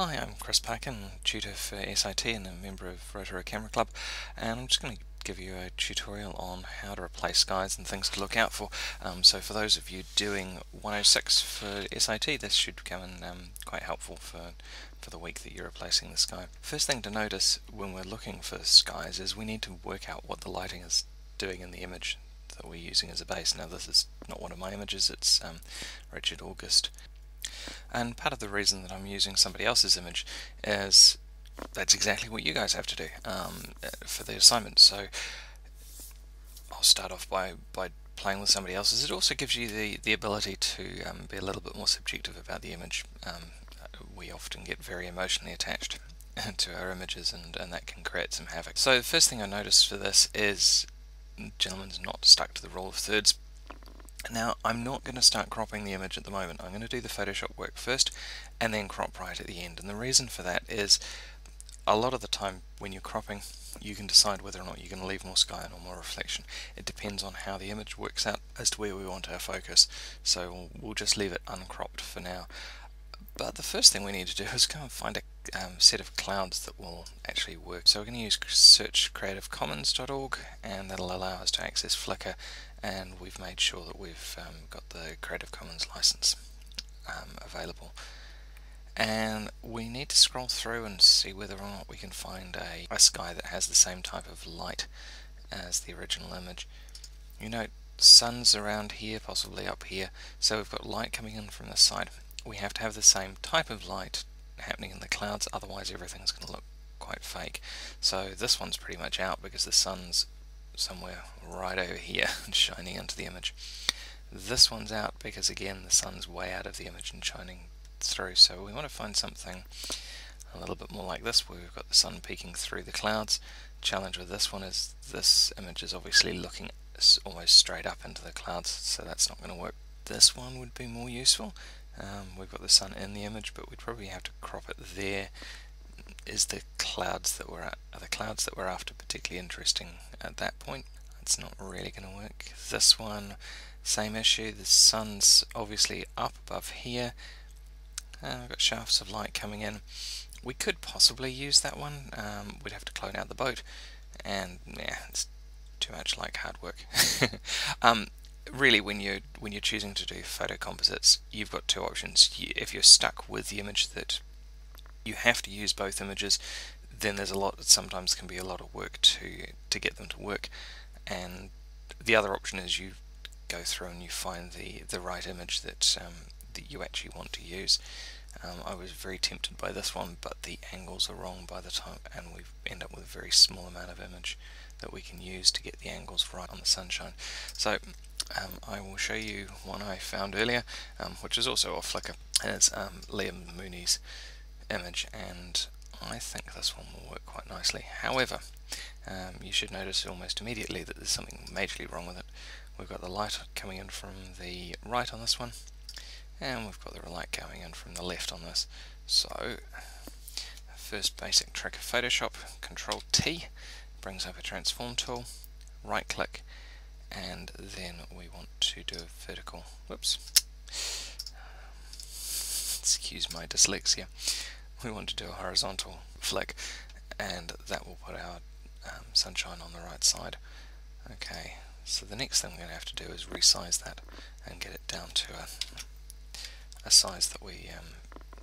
Hi, I'm Chris Parkin, tutor for SIT and a member of Rotary Camera Club, and I'm just going to give you a tutorial on how to replace skies and things to look out for. So for those of you doing 106 for SIT, this should come in quite helpful for the week that you're replacing the sky. First thing to notice when we're looking for skies is we need to work out what the lighting is doing in the image that we're using as a base. Now this is not one of my images, it's Richard August. And part of the reason that I'm using somebody else's image is that's exactly what you guys have to do for the assignment. So I'll start off by playing with somebody else's. It also gives you the ability to be a little bit more subjective about the image. We often get very emotionally attached to our images, and that can create some havoc. So the first thing I noticed for this is the gentleman's not stuck to the rule of thirds. Now, I'm not going to start cropping the image at the moment. I'm going to do the Photoshop work first and then crop right at the end. And the reason for that is a lot of the time when you're cropping, you can decide whether or not you're going to leave more sky in or more reflection. It depends on how the image works out as to where we want our focus. So we'll just leave it uncropped for now. But the first thing we need to do is go and find a set of clouds that will actually work. So we're going to use search creativecommons.org, and that'll allow us to access Flickr, and we've made sure that we've got the Creative Commons license available. And we need to scroll through and see whether or not we can find a sky that has the same type of light as the original image. You note sun's around here, possibly up here, so we've got light coming in from this side. We have to have the same type of light happening in the clouds, otherwise everything's going to look quite fake. So this one's pretty much out because the sun's somewhere right over here shining into the image. This one's out because again the sun's way out of the image and shining through, so we want to find something a little bit more like this, where we've got the sun peeking through the clouds. Challenge with this one is this image is obviously looking almost straight up into the clouds, so that's not going to work. This one would be more useful. We've got the sun in the image, but we'd probably have to crop it there. Is the clouds that we're after particularly interesting at that point? It's not really going to work. This one, same issue. The sun's obviously up above here. We've got shafts of light coming in. We could possibly use that one. We'd have to clone out the boat, and yeah, it's too much like hard work. Really, when you're choosing to do photo composites, you've got two options. If you're stuck with the image that you have to use both images, then there's sometimes can be a lot of work to get them to work. And the other option is you go through and you find the right image that you actually want to use. I was very tempted by this one, but the angles are wrong by the time, and we end up with a very small amount of image that we can use to get the angles right on the sunshine. So I will show you one I found earlier, which is also off Flickr, and it's Liam Mooney's image, and I think this one will work quite nicely. However, you should notice almost immediately that there's something majorly wrong with it. We've got the light coming in from the right on this one, and we've got the light coming in from the left on this. So first basic trick of Photoshop, Control T brings up a transform tool, right click, and then we want to do a vertical, excuse my dyslexia, we want to do a horizontal flick, and that will put our sunshine on the right side. Okay, so the next thing we're going to have to do is resize that and get it down to a size that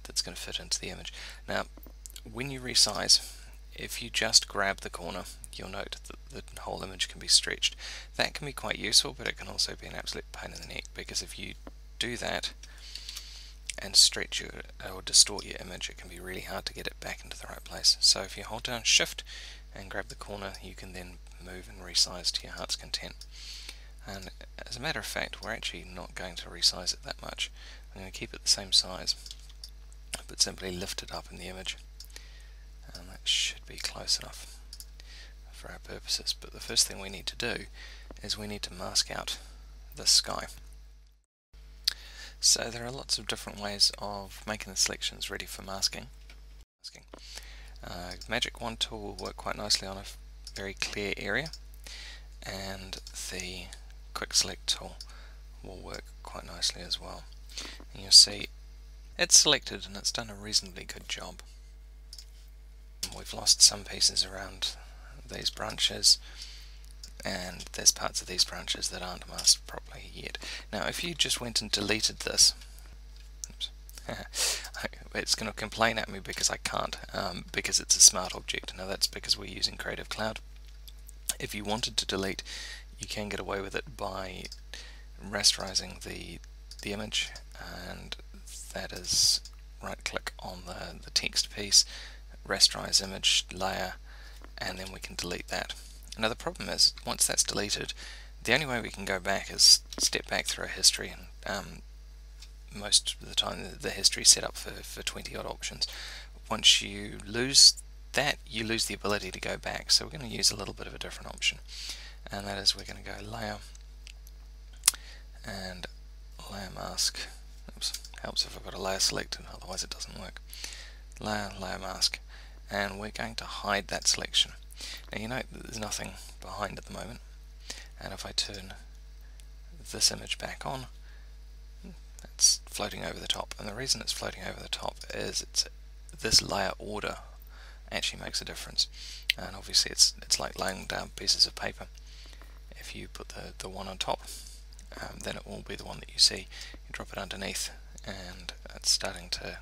that's going to fit into the image. Now, when you resize, if you just grab the corner, you'll note that the whole image can be stretched. That can be quite useful, but it can also be an absolute pain in the neck, because if you do that and stretch or distort your image, it can be really hard to get it back into the right place. So if you hold down Shift and grab the corner, you can then move and resize to your heart's content. And as a matter of fact, we're actually not going to resize it that much. I'm going to keep it the same size, but simply lift it up in the image, and that should be close enough for our purposes. But the first thing we need to do is we need to mask out the sky. So there are lots of different ways of making the selections ready for masking. Magic Wand tool will work quite nicely on a very clear area, and the Quick Select tool will work quite nicely as well. And you'll see it's selected and it's done a reasonably good job. We've lost some pieces around these branches, and there's parts of these branches that aren't masked properly yet. Now if you just went and deleted this, oops, it's going to complain at me because I can't, because it's a smart object. Now that's because we're using Creative Cloud. If you wanted to delete, you can get away with it by rasterizing the image, and that is right click on the text piece, rasterize image layer, and then we can delete that. Now the problem is, once that's deleted, the only way we can go back is step back through our history, and most of the time the history is set up for 20 odd options. Once you lose that, you lose the ability to go back, so we're going to use a little bit of a different option, and that is we're going to go layer and layer mask. Oops, helps if I've got a layer selected, otherwise it doesn't work. Layer mask, and we're going to hide that selection. Now you know there's nothing behind at the moment, and if I turn this image back on, it's floating over the top, and the reason it's floating over the top is this layer order actually makes a difference, and obviously it's like laying down pieces of paper. If you put the one on top, then it will be the one that you see. You drop it underneath, and it's starting to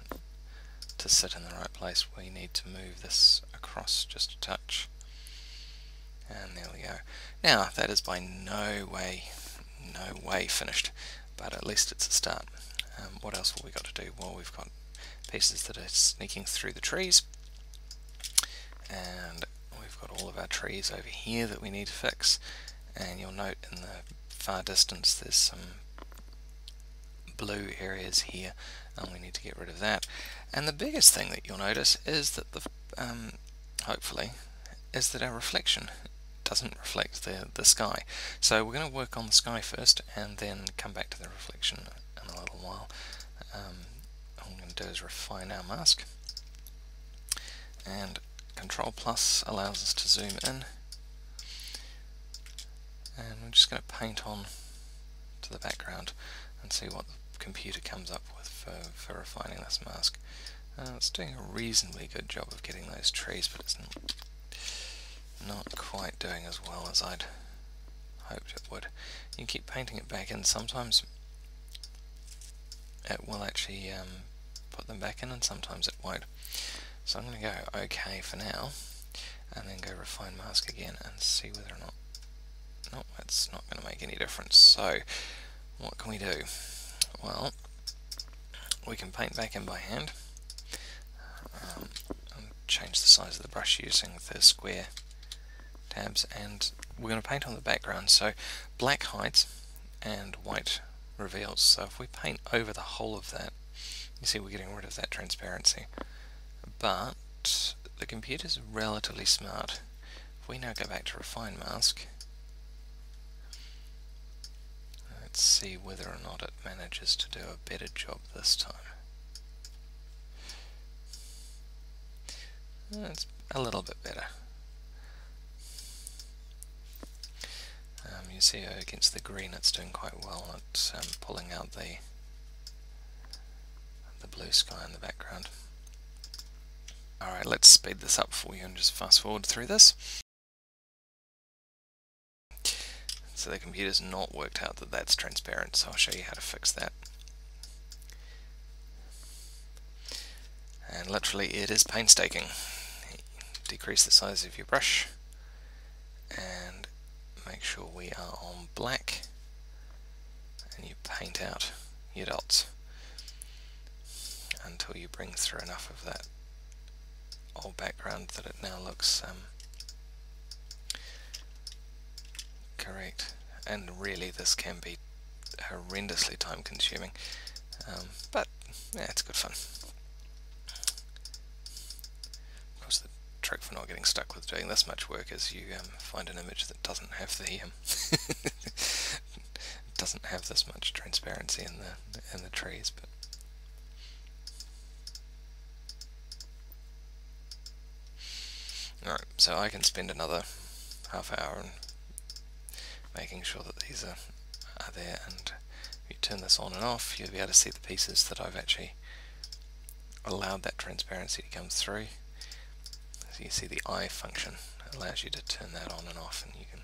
sit in the right place. We need to move this across just a touch, and there we go. Now that is by no way finished, but at least it's a start. What else have we got to do? Well, we've got pieces that are sneaking through the trees, and we've got all of our trees over here that we need to fix, and you'll note in the far distance there's some blue areas here, and we need to get rid of that. And the biggest thing that you'll notice is that hopefully is that our reflection doesn't reflect the sky. So we're going to work on the sky first and then come back to the reflection in a little while. All I'm going to do is refine our mask, and Control Plus allows us to zoom in, and we're just going to paint on to the background and see what the computer comes up with for refining this mask. It's doing a reasonably good job of getting those trees, but it's not quite doing as well as I'd hoped it would. You can keep painting it back in. Sometimes it will actually put them back in, and sometimes it won't. So I'm going to go OK for now, and then go refine mask again and see whether or not... No, that's not going to make any difference. So what can we do? Well, we can paint back in by hand, and change the size of the brush using the square tabs, and we're going to paint on the background. So black hides and white reveals. So if we paint over the whole of that, you see we're getting rid of that transparency. But the computer's relatively smart. If we now go back to refine mask, let's see whether or not it manages to do a better job this time. It's a little bit better. You see against the green it's doing quite well. It's pulling out the blue sky in the background. Alright, let's speed this up for you and just fast forward through this. So the computer's not worked out that that's transparent, so I'll show you how to fix that. And literally it is painstaking. Decrease the size of your brush and make sure we are on black, and you paint out your dots until you bring through enough of that old background that it now looks correct. And really this can be horrendously time consuming, but yeah, it's good fun. Of course the trick for not getting stuck with doing this much work is you find an image that doesn't have the doesn't have this much transparency in the trees. But alright, so I can spend another half hour on making sure that these are there, and if you turn this on and off you'll be able to see the pieces that I've actually allowed that transparency to come through. So you see the eye function allows you to turn that on and off, and you can.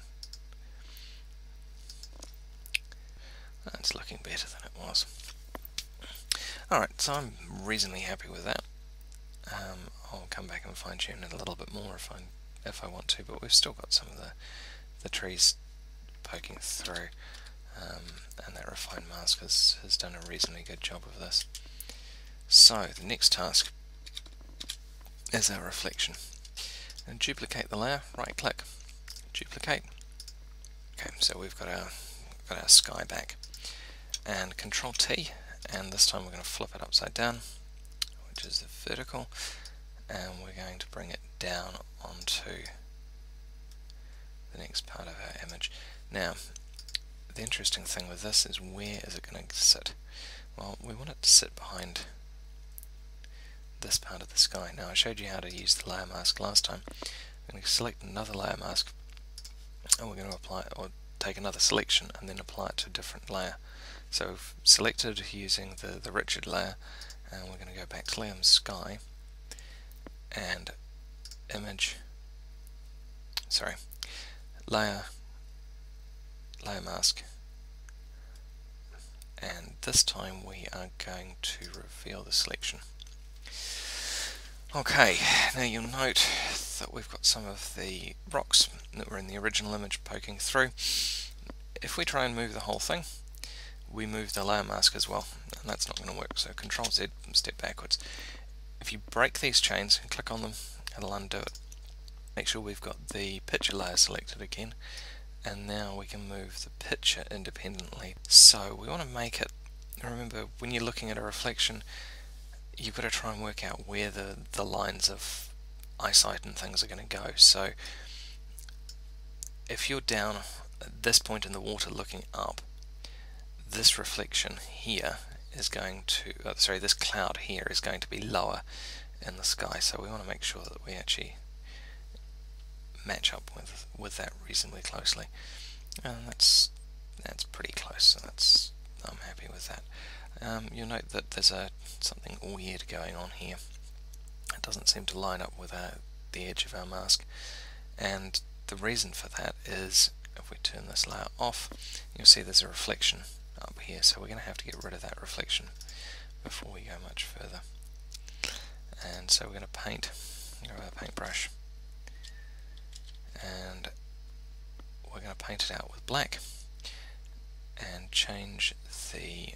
It's looking better than it was. Alright, so I'm reasonably happy with that. I'll come back and fine tune it a little bit more if I want to, but we've still got some of the trees poking through, and that refined mask has done a reasonably good job of this. So the next task is our reflection. And duplicate the layer, right click, duplicate. Okay, so we've got our sky back, and Control T, and this time we're going to flip it upside down, which is the vertical, and we're going to bring it down onto the next part of our image. Now, the interesting thing with this is, where is it going to sit? Well, we want it to sit behind this part of the sky. Now, I showed you how to use the layer mask last time. I'm going to select another layer mask, and we're going to apply it, or take another selection and then apply it to a different layer. So we've selected using the Richard layer, and we're going to go back to Liam's sky, and image, sorry, layer mask, and this time we are going to reveal the selection. Okay, now you'll note that we've got some of the rocks that were in the original image poking through. If we try and move the whole thing, we move the layer mask as well, and that's not going to work. So Control Z and step backwards. If you break these chains and click on them, it'll undo it. Make sure we've got the picture layer selected again, and now we can move the picture independently. So we want to make it, remember when you're looking at a reflection, you've got to try and work out where the lines of eyesight and things are going to go. So if you're down at this point in the water looking up, this reflection here is going to, this cloud here is going to be lower in the sky. So we want to make sure that we actually match up with that reasonably closely, and that's pretty close. So I'm happy with that. You'll note that there's something weird going on here. It doesn't seem to line up with the edge of our mask, and the reason for that is, if we turn this layer off, you'll see there's a reflection up here, so we're going to have to get rid of that reflection before we go much further. And so we're going to paint, go with our paintbrush, and we're going to paint it out with black and change the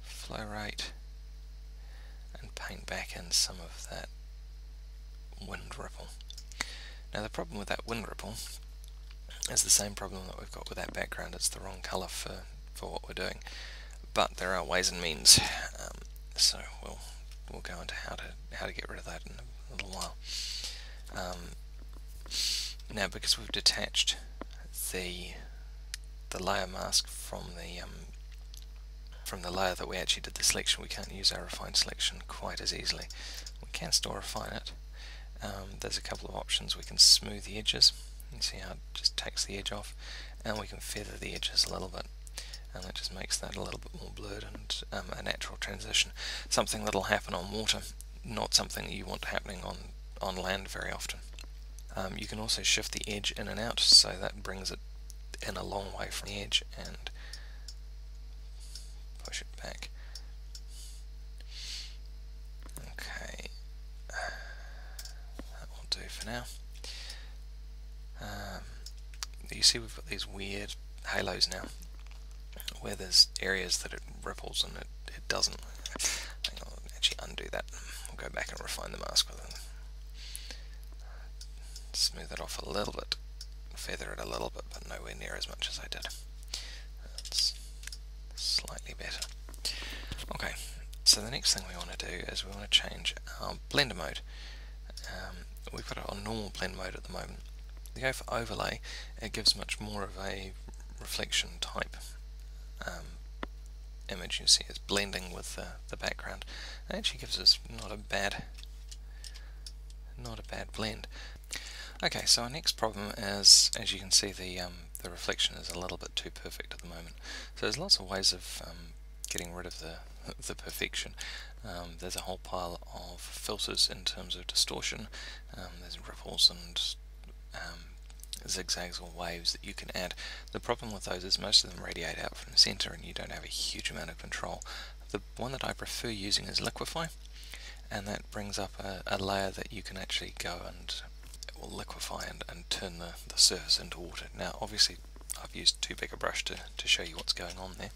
flow rate and paint back in some of that wind ripple. Now the problem with that wind ripple is the same problem that we've got with that background. It's the wrong colour for what we're doing, but there are ways and means. So we'll go into how to get rid of that in a little while. Now, because we've detached the layer mask from the layer that we actually did the selection, we can't use our refine selection quite as easily. We can still refine it. There's a couple of options. We can smooth the edges. You can see how it just takes the edge off, and we can feather the edges a little bit, and that just makes that a little bit more blurred and a natural transition. Something that'll happen on water, not something that you want happening on land very often. You can also shift the edge in and out, so that brings it in a long way from the edge and push it back. Okay, that will do for now. You see we've got these weird halos now, where there's areas that it ripples and it doesn't. I'll actually undo that. We'll go back and refine the mask with it. Smooth it off a little bit, feather it a little bit, but nowhere near as much as I did. That's slightly better. Okay, so the next thing we want to do is we want to change our blender mode. We've got it on normal blend mode at the moment. If you go for overlay, it gives much more of a reflection type image. You see it's blending with the background. It actually gives us not a bad blend. Okay, so our next problem is, as you can see, the reflection is a little bit too perfect at the moment. So there's lots of ways of getting rid of the perfection. There's a whole pile of filters in terms of distortion. There's ripples and zigzags or waves that you can add. The problem with those is most of them radiate out from the center and you don't have a huge amount of control. The one that I prefer using is Liquify, and that brings up a layer that you can actually go and it will liquefy and turn the surface into water. Now obviously I've used too big a brush to show you what's going on there.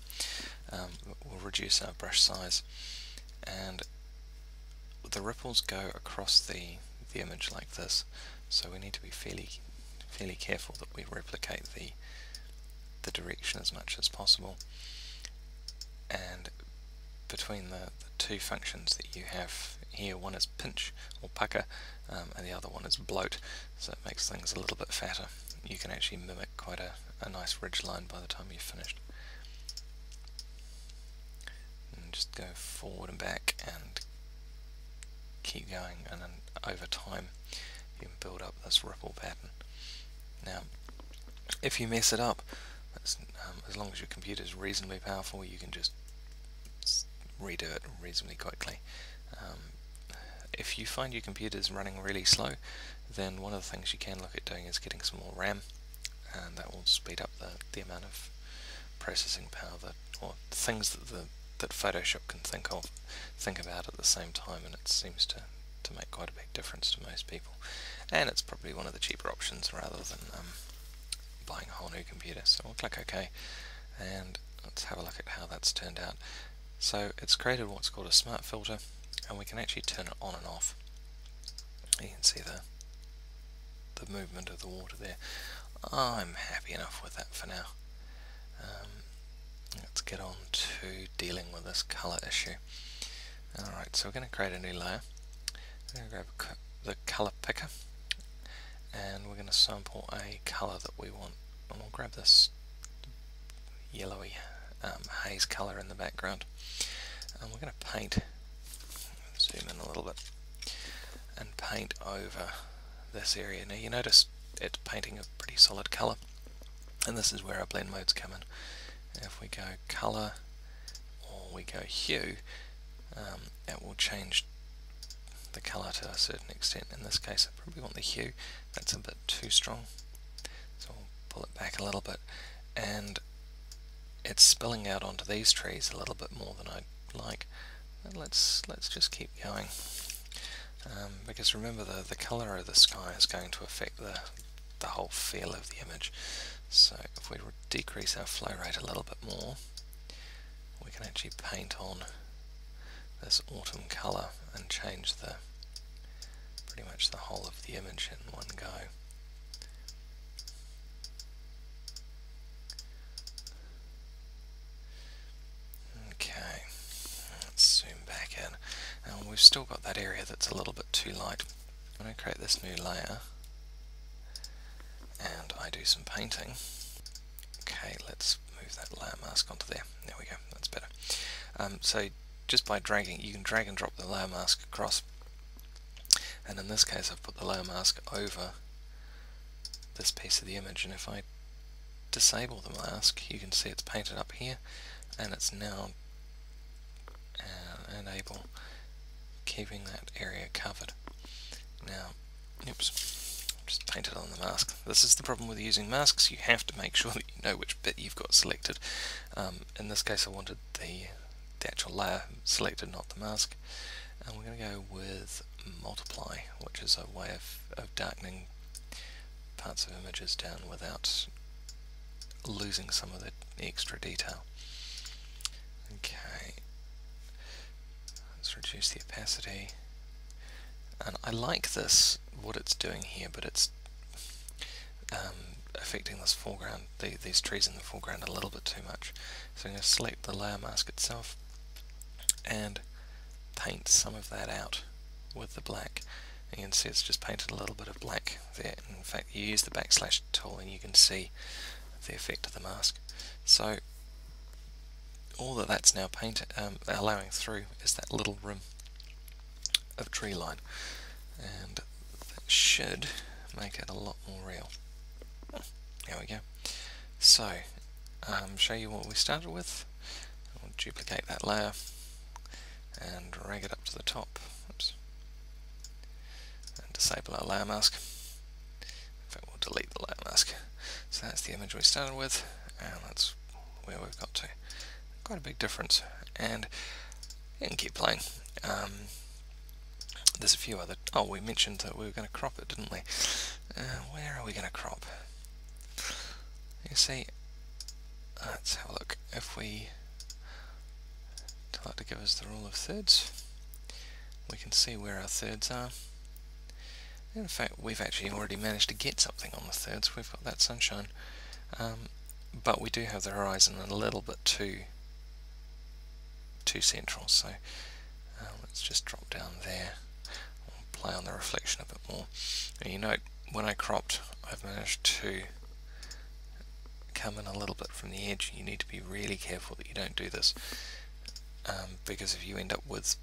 We'll reduce our brush size, and the ripples go across the image like this, so we need to be fairly careful that we replicate the direction as much as possible. And between the two functions that you have here, one is pinch or pucker, and the other one is bloat, so it makes things a little bit fatter. You can actually mimic quite a nice ridge line by the time you've finished. And just go forward and back and keep going, and then over time you can build up this ripple pattern. Now if you mess it up, as long as your computer is reasonably powerful, you can just redo it reasonably quickly. If you find your computer is running really slow, then one of the things you can look at doing is getting some more RAM, and that will speed up the amount of processing power or things that Photoshop can think about at the same time, and it seems to make quite a big difference to most people. And it's probably one of the cheaper options rather than buying a whole new computer. So we'll click OK, and let's have a look at how that's turned out. So it's created what's called a smart filter, and we can actually turn it on and off. You can see the movement of the water there. I'm happy enough with that for now. Let's get on to dealing with this color issue. Alright, so we're going to create a new layer. We're going to grab the color picker, and we're going to sample a color that we want, and we'll grab this yellowy haze color in the background, and we're going to paint, zoom in a little bit, and paint over this area. Now you notice it's painting a pretty solid color, and this is where our blend modes come in. If we go color or we go hue, it will change the color to a certain extent. In this case I probably want the hue, that's a bit too strong, so we'll pull it back a little bit, and it's spilling out onto these trees a little bit more than I'd like. And let's just keep going, because remember the color of the sky is going to affect the whole feel of the image. So if we decrease our flow rate a little bit more, we can actually paint on this autumn color and change pretty much the whole of the image in one go. Okay, let's zoom back in. Now we've still got that area that's a little bit too light. I'm going to create this new layer, and I do some painting. Okay, let's move that layer mask onto there. There we go, that's better. So just by dragging, you can drag and drop the layer mask across, and in this case I've put the layer mask over this piece of the image, and if I disable the mask you can see it's painted up here, and it's now enable keeping that area covered. Now, oops, just painted on the mask. This is the problem with using masks, you have to make sure that you know which bit you've got selected. In this case I wanted the actual layer selected, not the mask, and we're going to go with multiply, which is a way of darkening parts of images down without losing some of the extra detail. Okay, let's reduce the opacity, and I like this, what it's doing here, but it's affecting this foreground, these trees in the foreground a little bit too much. So I'm going to select the layer mask itself and paint some of that out with the black. And you can see it's just painted a little bit of black there. In fact, you use the backslash tool and you can see the effect of the mask. So all that's now allowing through is that little rim of tree line, and that should make it a lot more real. There we go. So show you what we started with. We'll duplicate that layer and drag it up to the top. Oops. And disable our layer mask. In fact, we'll delete the layer mask. So that's the image we started with, and that's where we've got to. Quite a big difference, and you can keep playing. There's a few other... Oh, we mentioned that we were going to crop it, didn't we? Where are we going to crop? You see, let's have a look. If we tell it to give us the rule of thirds, we can see where our thirds are. In fact, we've actually already managed to get something on the thirds. We've got that sunshine, but we do have the horizon a little bit too central. So let's just drop down there. We'll play on the reflection a bit more. And you note when I cropped, I've managed to come in a little bit from the edge. You need to be really careful that you don't do this, because if you end up with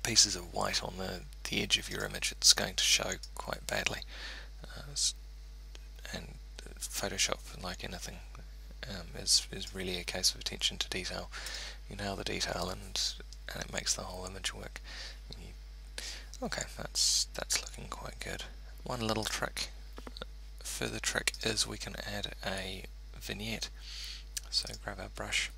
pieces of white on the edge of your image, it's going to show quite badly. And Photoshop, like anything, is really a case of attention to detail. You nail the detail, and it makes the whole image work. Okay, that's looking quite good. One little further trick is we can add a vignette. So grab our brush,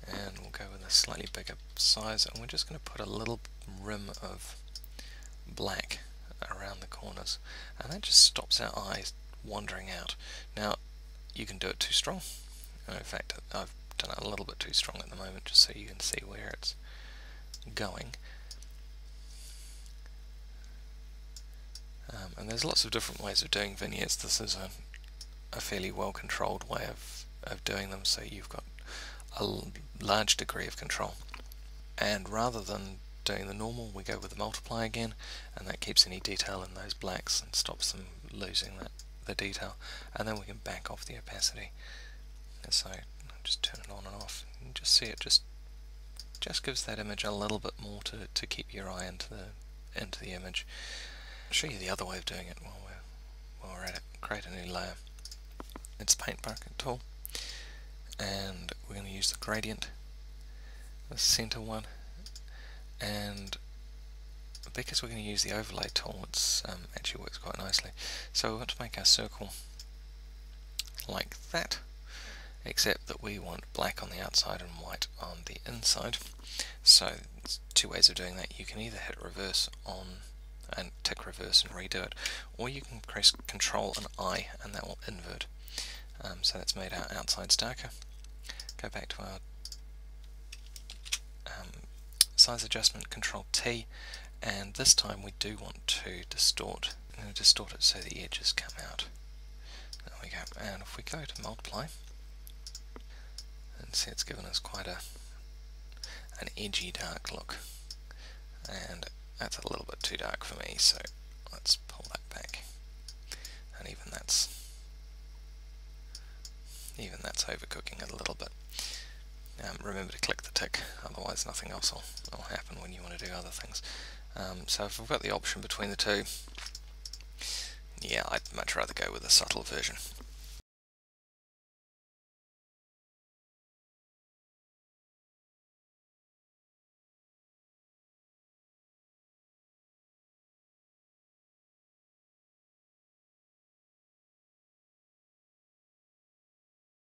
and we'll go with a slightly bigger size, and we're just going to put a little rim of black around the corners, and that just stops our eyes wandering out. Now, you can do it too strong. In fact, I've done it a little bit too strong at the moment, just so you can see where it's going. And there's lots of different ways of doing vignettes. This is a fairly well controlled way of doing them, so you've got a large degree of control. And rather than doing the normal, we go with the multiply again, and that keeps any detail in those blacks and stops them losing the detail. And then we can back off the opacity. And so just turn it on and off, and just see it just gives that image a little bit more to keep your eye into the image. I'll show you the other way of doing it while we're at it. Create a new layer. It's Paint Bucket tool, and we're going to use the gradient, the center one, and because we're going to use the overlay tool, it's actually works quite nicely. So we want to make our circle like that, except that we want black on the outside and white on the inside. So there's two ways of doing that. You can either hit reverse on and tick reverse and redo it, or you can press Control and I, and that will invert. So that's made our outsides darker. Go back to our size adjustment, Control T, and this time we do want to distort. I'm going to distort it so the edges come out. There we go. And if we go to multiply, and see, it's given us quite an edgy dark look, and that's a little bit too dark for me, so let's pull that back. And even that's overcooking it a little bit. Remember to click the tick, otherwise nothing else will happen when you want to do other things. So if we've got the option between the two, yeah, I'd much rather go with a subtle version.